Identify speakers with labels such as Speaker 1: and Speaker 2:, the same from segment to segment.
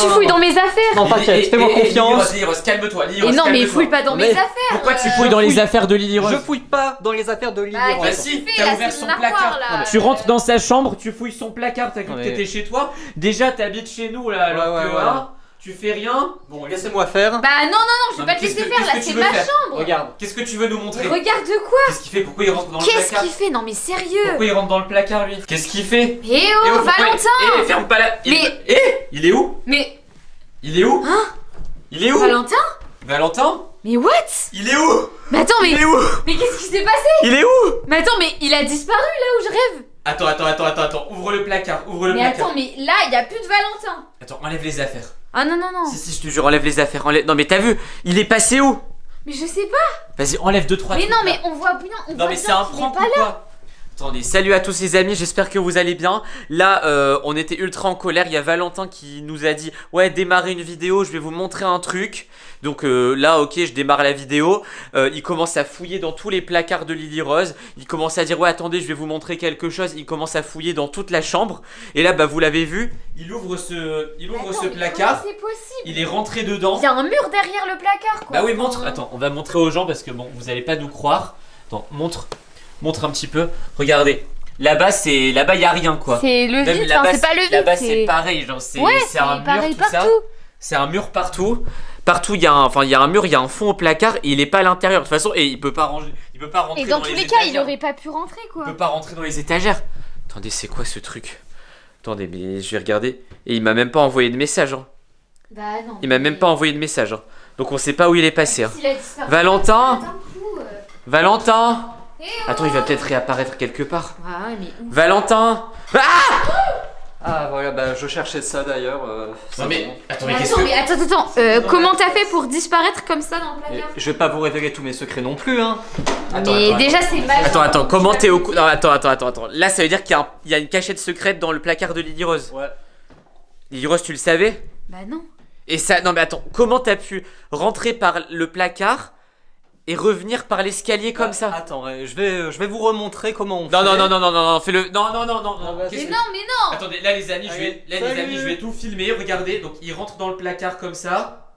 Speaker 1: tu fouilles dans mes affaires?
Speaker 2: Non, t'inquiète, fais-moi confiance.
Speaker 3: Lily Rose, calme-toi.
Speaker 1: Et non, mais fouille pas dans mes affaires.
Speaker 3: Pourquoi tu fouilles dans les affaires de Lily Rose?
Speaker 2: Je fouille pas dans les affaires de Lily
Speaker 1: Bah,
Speaker 2: Rose.
Speaker 1: qu'est-ce
Speaker 3: si,
Speaker 1: que tu fais,
Speaker 3: t'as
Speaker 1: là,
Speaker 3: ouvert
Speaker 1: c'est
Speaker 3: son
Speaker 1: mon
Speaker 3: placard,
Speaker 1: armoire, là.
Speaker 3: Tu rentres dans sa chambre, tu fouilles son placard, t'as cru que
Speaker 2: Ouais.
Speaker 3: t'étais chez toi. Déjà, t'habites chez nous là, alors
Speaker 2: Ouais,
Speaker 3: que
Speaker 2: ouais.
Speaker 3: hein, tu fais rien.
Speaker 2: Bon, laissez-moi faire.
Speaker 1: Bah non, je vais
Speaker 3: Non,
Speaker 1: pas
Speaker 3: mais
Speaker 1: te laisser
Speaker 3: qu'est-ce que-
Speaker 1: faire, là,
Speaker 3: qu'est-ce que
Speaker 1: c'est
Speaker 3: tu veux
Speaker 1: ma
Speaker 3: faire
Speaker 1: chambre.
Speaker 2: Regarde.
Speaker 3: Qu'est-ce que tu veux nous montrer?
Speaker 1: Regarde de quoi?
Speaker 3: Qu'est-ce qu'il fait? Pourquoi il rentre dans le
Speaker 1: Qu'est-ce
Speaker 3: placard?
Speaker 1: qu'il fait? Non mais sérieux.
Speaker 3: Pourquoi il rentre dans le placard lui? Qu'est-ce qu'il fait?
Speaker 1: Eh
Speaker 3: Eh
Speaker 1: oh,
Speaker 3: pourquoi-
Speaker 1: Valentin.
Speaker 3: Eh, ferme pas la.
Speaker 1: Mais-
Speaker 3: Il est où?
Speaker 1: Mais
Speaker 3: Il est où?
Speaker 1: Hein?
Speaker 3: Il est où?
Speaker 1: Valentin?
Speaker 3: Valentin?
Speaker 1: Mais what?
Speaker 3: Il est où?
Speaker 1: Mais attends, mais
Speaker 3: Il est où?
Speaker 1: mais qu'est-ce qui s'est passé?
Speaker 3: Il est où?
Speaker 1: Mais attends, mais il a disparu là où je rêve.
Speaker 3: Attends. Ouvre le placard. Ouvre le
Speaker 1: Mais
Speaker 3: placard.
Speaker 1: attends, mais là, il y a plus de Valentin.
Speaker 3: Attends, enlève les affaires.
Speaker 1: Ah non.
Speaker 3: Si, je te jure, enlève les affaires. Non, mais t'as vu? Il est passé où?
Speaker 1: Mais je sais pas.
Speaker 3: Vas-y, enlève 2-3
Speaker 1: Mais
Speaker 3: trucs,
Speaker 1: non,
Speaker 3: là.
Speaker 1: mais on voit bien,
Speaker 3: Non mais c'est un
Speaker 1: qu'il est
Speaker 3: prank
Speaker 1: pas
Speaker 3: ou
Speaker 1: là.
Speaker 3: quoi? Attendez, salut à tous les amis, j'espère que vous allez bien. Là, on était ultra en colère, il y a Valentin qui nous a dit « Ouais, démarrez une vidéo, je vais vous montrer un truc. » Donc là, ok, je démarre la vidéo. Il commence à fouiller dans tous les placards de Lily Rose. Il commence à dire « Ouais, attendez, je vais vous montrer quelque chose. » Il commence à fouiller dans toute la chambre. Et là, bah vous l'avez vu, il ouvre ce
Speaker 1: Attends, mais
Speaker 3: placard.
Speaker 1: comment c'est possible?
Speaker 3: Il est rentré dedans.
Speaker 1: Il y a un mur derrière le placard, quoi.
Speaker 3: Bah oui, montre. Attends, on va montrer aux gens parce que bon, vous allez pas nous croire. Attends, montre un petit peu. Regardez. Là-bas, il y a rien quoi.
Speaker 1: C'est le
Speaker 3: Même
Speaker 1: vide,
Speaker 3: là-bas,
Speaker 1: c'est pas le vide.
Speaker 3: Là-bas, c'est pareil, genre
Speaker 1: Ouais,
Speaker 3: c'est un mur
Speaker 1: pareil
Speaker 3: tout ça.
Speaker 1: partout.
Speaker 3: C'est un mur partout. Partout, il y a un mur, il y a un fond au placard et il est pas à l'intérieur. De toute façon, et il peut pas rentrer
Speaker 1: Et dans
Speaker 3: les
Speaker 1: tous les cas, il
Speaker 3: étagères.
Speaker 1: aurait pas pu rentrer, quoi.
Speaker 3: Il peut pas rentrer dans les étagères. Attendez, c'est quoi ce truc? Attendez, mais je vais regarder. Et il m'a même pas envoyé de message. Hein.
Speaker 1: Bah non.
Speaker 3: Il m'a même pas envoyé de message. Hein. Donc on sait pas où il est passé. Hein.
Speaker 1: S'il a disparu.
Speaker 3: Valentin
Speaker 1: D'un coup,
Speaker 3: Valentin
Speaker 1: Eh
Speaker 3: Attends, il va peut-être réapparaître quelque part.
Speaker 1: Ah ouais, mais où?
Speaker 3: Valentin
Speaker 2: Ah voilà, bah je cherchais ça d'ailleurs.
Speaker 3: Non mais, attends,
Speaker 1: Mais attends, comment t'as fait pour disparaître comme ça dans le placard?
Speaker 2: Je vais pas vous révéler tous mes secrets non plus, hein.
Speaker 1: Mais déjà, c'est mal.
Speaker 3: Attends, comment t'es au cou... Non, attends. Là, ça veut dire qu'il y a une cachette secrète dans le placard de Lily Rose.
Speaker 2: Ouais.
Speaker 3: Lily Rose, tu le savais?
Speaker 1: Bah non.
Speaker 3: Et ça... Non mais attends, comment t'as pu rentrer par le placard et revenir par l'escalier comme ça?
Speaker 2: Attends, je vais vous remontrer comment on fait.
Speaker 3: Non, fais-le... Non.
Speaker 2: vas-y.
Speaker 3: Qu'est-ce
Speaker 1: Mais
Speaker 3: que-
Speaker 1: non, mais non.
Speaker 3: Attendez, là les amis,
Speaker 2: Allez,
Speaker 3: les
Speaker 2: salut.
Speaker 3: amis, je vais tout filmer, regardez. Donc il rentre dans le placard comme ça.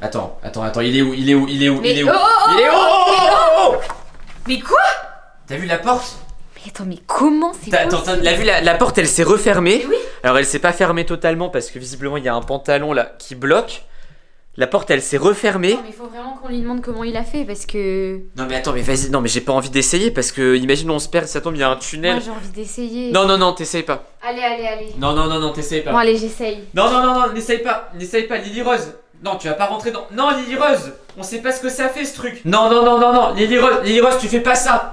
Speaker 3: Attends, il est où?
Speaker 1: Mais
Speaker 3: Il est où?
Speaker 1: oh,
Speaker 3: Il est où?
Speaker 1: mais Mais quoi?
Speaker 3: T'as vu la porte?
Speaker 1: Mais attends, mais comment c'est
Speaker 3: Attends,
Speaker 1: possible?
Speaker 3: t'as vu la porte, elle s'est refermée.
Speaker 1: Mais oui.
Speaker 3: Alors elle s'est pas fermée totalement parce que visiblement il y a un pantalon là qui bloque. La porte elle s'est refermée.
Speaker 1: Non, mais faut vraiment qu'on lui demande comment il a fait parce que.
Speaker 3: Non mais attends, mais vas-y, non mais j'ai pas envie d'essayer parce que imagine on se perd, ça tombe, il y a un tunnel.
Speaker 1: Moi, j'ai envie d'essayer.
Speaker 3: Non, t'essayes pas.
Speaker 1: Allez.
Speaker 3: Non, t'essayes pas.
Speaker 1: Bon, allez, j'essaye.
Speaker 3: Non, n'essaye pas, Lily Rose. Non, tu vas pas rentrer dans. Non, Lily Rose, on sait pas ce que ça fait ce truc. Non, Lily Rose, tu fais pas ça.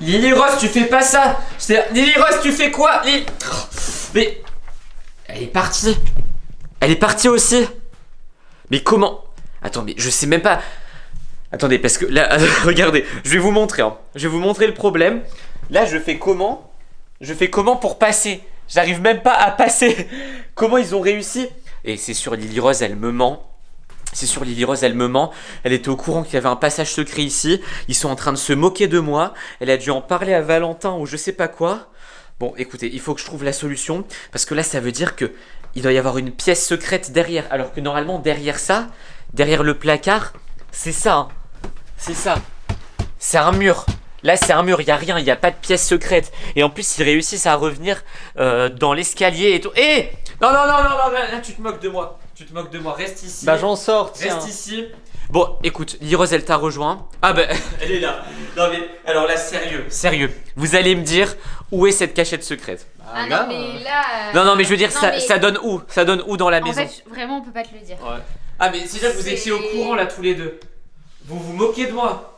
Speaker 3: Lily Rose, tu fais pas ça. Lily Rose, tu fais quoi? Mais elle est partie. Elle est partie aussi. Mais comment? Attends, mais je sais même pas. Attendez, parce que là, regardez, je vais vous montrer. Hein. Je vais vous montrer le problème. Là, je fais comment pour passer? J'arrive même pas à passer. Comment ils ont réussi? Et c'est sur Lily Rose, elle me ment. Elle était au courant qu'il y avait un passage secret ici. Ils sont en train de se moquer de moi. Elle a dû en parler à Valentin ou je sais pas quoi. Bon, écoutez, il faut que je trouve la solution. Parce que là, ça veut dire que il doit y avoir une pièce secrète derrière. Alors que normalement, derrière ça, derrière le placard, c'est ça. Hein. C'est ça. C'est un mur. Là, c'est un mur, il n'y a rien, il n'y a pas de pièce secrète. Et en plus, ils réussissent à revenir dans l'escalier et tout. Eh non, là, tu te moques de moi. Reste ici.
Speaker 2: Bah j'en sors, tiens.
Speaker 3: Reste ici. Bon, écoute, Lily Rose, elle t'a rejoint. Ah bah, elle est là. Non mais, alors là, sérieux. Vous allez me dire où est cette cachette secrète?
Speaker 1: Ah
Speaker 2: gars,
Speaker 1: non, mais là.
Speaker 3: Non, mais je veux dire,
Speaker 1: non,
Speaker 3: ça,
Speaker 1: mais-
Speaker 3: ça donne où? Ça donne où dans la
Speaker 1: En
Speaker 3: maison?
Speaker 1: fait, vraiment, on peut pas te le dire.
Speaker 2: Ouais.
Speaker 3: Ah mais c'est déjà que vous étiez au courant là tous les deux. Vous vous moquez de moi.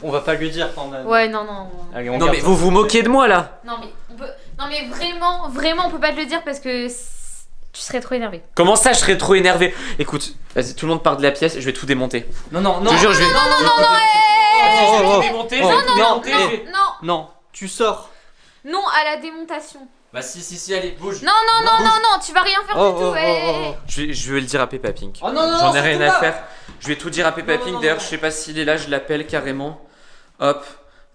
Speaker 2: On va pas lui dire quand même.
Speaker 1: Ouais, non.
Speaker 2: Allez, on
Speaker 3: Non
Speaker 2: garde
Speaker 3: mais
Speaker 2: ça.
Speaker 3: vous vous moquez de moi là.
Speaker 1: Non, mais on peut. Non, mais vraiment, on peut pas te le dire parce que tu serais trop énervé.
Speaker 3: Comment ça, je serais trop énervé? Écoute, vas-y, tout le monde part de la pièce, je vais tout démonter.
Speaker 2: Non.
Speaker 3: Je te jure, je vais.
Speaker 1: Non,
Speaker 3: Je vais
Speaker 2: oh,
Speaker 3: tout démonter.
Speaker 2: oh,
Speaker 3: je vais tout
Speaker 2: non,
Speaker 3: démonter,
Speaker 2: non.
Speaker 3: je vais-
Speaker 1: Non,
Speaker 2: Tu sors.
Speaker 1: non à la démontation.
Speaker 3: Bah si, allez, bouge.
Speaker 1: Non, tu vas rien faire
Speaker 2: Oh,
Speaker 1: du tout.
Speaker 2: oh,
Speaker 1: ouais.
Speaker 2: oh, oh.
Speaker 3: Je vais le dire à Peppa Pink.
Speaker 2: Oh non,
Speaker 3: J'en ai
Speaker 2: c'est
Speaker 3: rien
Speaker 2: tout
Speaker 3: à
Speaker 2: là.
Speaker 3: faire. Je vais tout dire à Peppa
Speaker 2: Non,
Speaker 3: Pink.
Speaker 2: non,
Speaker 3: D'ailleurs,
Speaker 2: non.
Speaker 3: je sais pas s'il est là, je l'appelle carrément. Hop,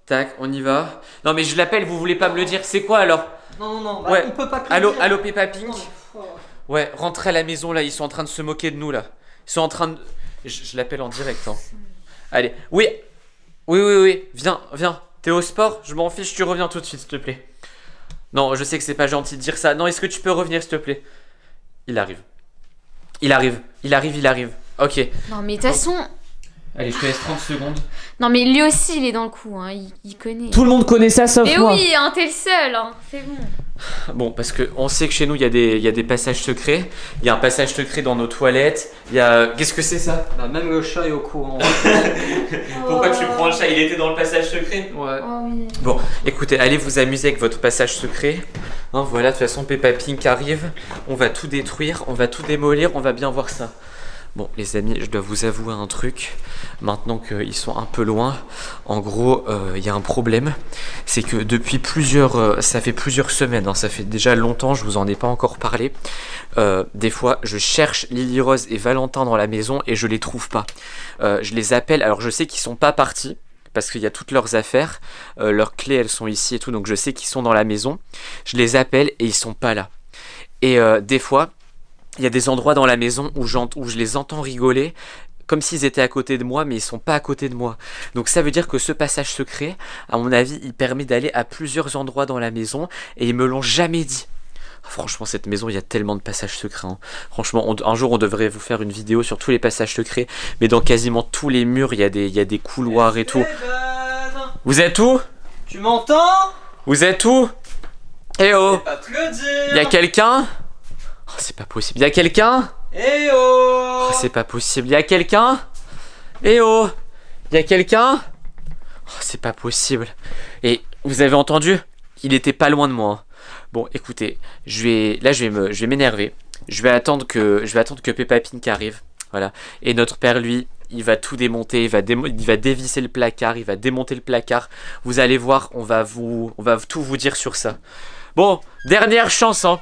Speaker 3: tac, on y va. Non mais je l'appelle, vous voulez pas me le dire. C'est quoi alors?
Speaker 2: Non,
Speaker 3: Ouais.
Speaker 2: on peut pas te le
Speaker 3: Allô,
Speaker 2: dire.
Speaker 3: allô Peppa Pink.
Speaker 2: Non, mais- oh.
Speaker 3: Ouais, rentrez à la maison là, ils sont en train de se moquer de nous là. Ils sont en train de... Je l'appelle en direct hein. Allez, oui. Oui, viens. T'es au sport? Je m'en fiche, tu reviens tout de suite s'il te plaît. Non, je sais que c'est pas gentil de dire ça. Non, est-ce que tu peux revenir s'il te plaît? Il arrive. Ok.
Speaker 1: Non, mais de toute façon.
Speaker 3: Allez, je te laisse 30 secondes.
Speaker 1: Non, mais lui aussi, il est dans le coup, hein. Il connaît.
Speaker 3: Tout le monde connaît ça sauf
Speaker 1: Mais
Speaker 3: moi.
Speaker 1: oui, hein, t'es le seul, hein. C'est bon.
Speaker 3: Bon, parce que on sait que chez nous, il y a des passages secrets. Il y a un passage secret dans nos toilettes. Il y a... Qu'est-ce que c'est ça?
Speaker 2: Bah, même le chat est au courant.
Speaker 3: Pourquoi tu prends le chat? Il était dans le passage secret?
Speaker 2: Ouais.
Speaker 1: Oh oui.
Speaker 3: Bon, écoutez, allez vous amuser avec votre passage secret. Hein, voilà, de toute façon, Peppa Pink arrive. On va tout détruire, on va tout démolir, on va bien voir ça. Bon, les amis, je dois vous avouer un truc. Maintenant qu'ils sont un peu loin, en gros, il y a un problème. C'est que depuis ça fait plusieurs semaines, hein, ça fait déjà longtemps, je vous en ai pas encore parlé. Des fois, je cherche Lily Rose et Valentin dans la maison et je les trouve pas. Je les appelle, alors je sais qu'ils sont pas partis. Parce qu'il y a toutes leurs affaires, leurs clés elles sont ici et tout, donc je sais qu'ils sont dans la maison. Je les appelle et ils sont pas là. Et des fois, il y a des endroits dans la maison où je les entends rigoler, comme s'ils étaient à côté de moi, mais ils sont pas à côté de moi. Donc ça veut dire que ce passage secret, à mon avis, il permet d'aller à plusieurs endroits dans la maison, et ils me l'ont jamais dit. Franchement, cette maison, il y a tellement de passages secrets. Hein. Franchement, un jour, on devrait vous faire une vidéo sur tous les passages secrets, mais dans quasiment tous les murs, il y a des couloirs et tout.
Speaker 2: Esteban,
Speaker 3: Vous êtes où?
Speaker 2: tu m'entends?
Speaker 3: Vous êtes où? Eh oh!
Speaker 2: Pas te le dire.
Speaker 3: Y a quelqu'un? Oh, c'est pas possible. Y a quelqu'un?
Speaker 2: Eh oh.
Speaker 3: Oh, c'est pas possible. Y a quelqu'un? Eh oh! Y a quelqu'un? Oh, c'est pas possible. Et vous avez entendu? Il était pas loin de moi. Hein. Bon, écoutez, je vais m'énerver. Je vais attendre que Peppa Pink arrive. Voilà. Et notre père, lui, il va tout démonter. Il va dévisser le placard. Il va démonter le placard. Vous allez voir, on va tout vous dire sur ça. Bon, dernière chance, hein.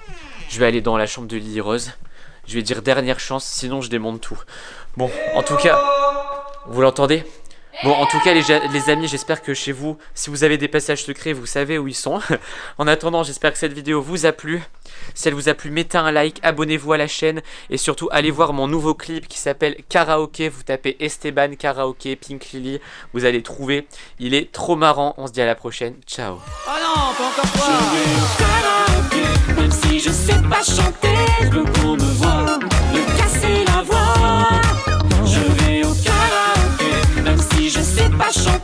Speaker 3: Je vais aller dans la chambre de Lily Rose. Je vais dire dernière chance, sinon je démonte tout. Bon, en tout cas, vous l'entendez? Bon, en tout cas, les amis, j'espère que chez vous, si vous avez des passages secrets, vous savez où ils sont. En attendant, j'espère que cette vidéo vous a plu. Si elle vous a plu, mettez un like, abonnez-vous à la chaîne. Et surtout, allez voir mon nouveau clip qui s'appelle Karaoké. Vous tapez Esteban Karaoké Pink Lily. Vous allez trouver. Il est trop marrant. On se dit à la prochaine. Ciao.
Speaker 2: Oh non, pas encore toi.
Speaker 4: Même si je sais pas chanter, je veux qu'on me voit me casser la voix. Je vais au karaoké, même si je sais pas chanter.